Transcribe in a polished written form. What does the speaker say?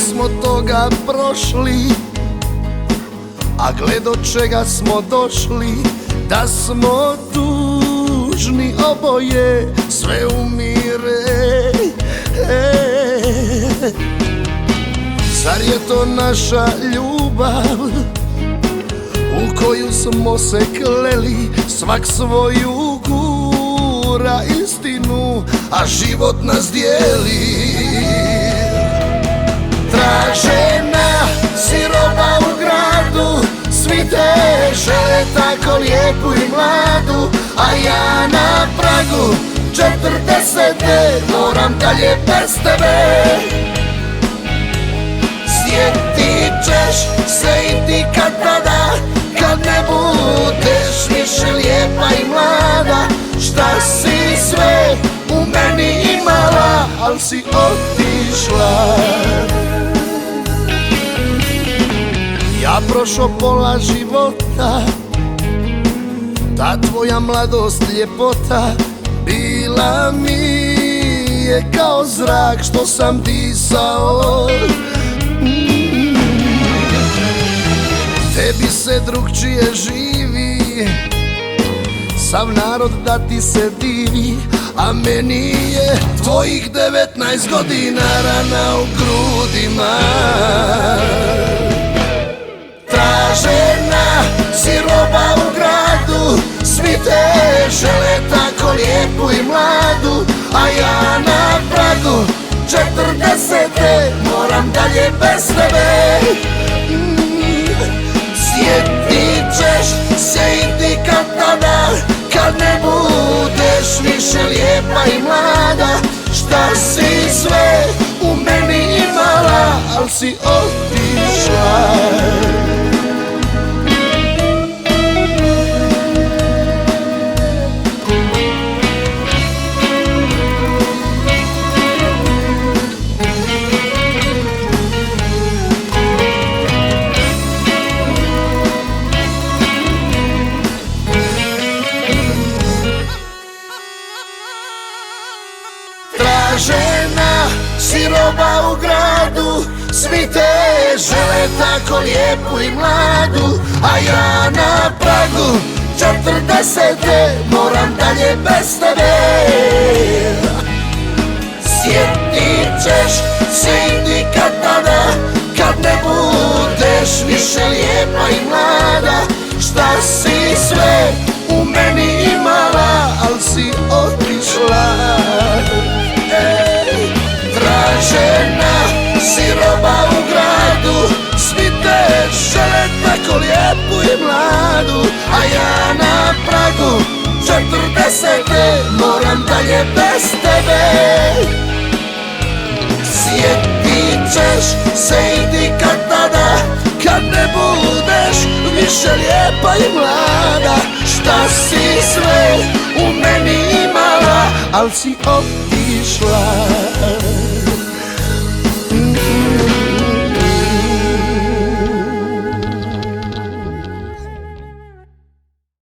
smo toga prošli, a gled od čega smo došli, da smo tužni oboje, sve umire. Zar je to naša ljubav u koju smo se kleli, svak svoju gura istinu, a život nas dijeli. Tražena si roba u gradu, svi te žele tako lijepu i mladu, a ja na pragu 40. moram dalje bez tebe. Sjetit ćeš se i ti kad tada, kad ne budeš više lijepa i mlada. Šta si sve u meni imala, al si otišla. Ja prošao pola života, ta tvoja mladost, ljepota bila mi je kao zrak što sam disao. Tebi se drugčije živi, sav narod da ti se divi, a meni je tvojih 19 godina rana u grudima. Tražena si roba u gradu, svi te žele tako lijepu i mladu, a ja na pragu 40. moram dalje bez tebe. Sjetit ćeš se i ti kad tada, kad ne budeš više lijepa i mlada. Šta si sve u meni imala, al si otišla. Tražena si roba u gradu, svi te žele tako lijepu i mladu, a ja na pragu 40. moram dalje bez tebe. Sjetit ćeš se i ti kad tada, kad ne budeš više lijepa i mlada. Šta si sve u meni imala, al si otišla. Tražena si roba u gradu, svi te žele tako lijepu i mladu, a ja na pragu 40. moram dalje bez tebe. Sjetit ćeš se i ti kad tada, kad ne budeš više lijepa i mlada. Šta si sve u meni imala, al si otišla.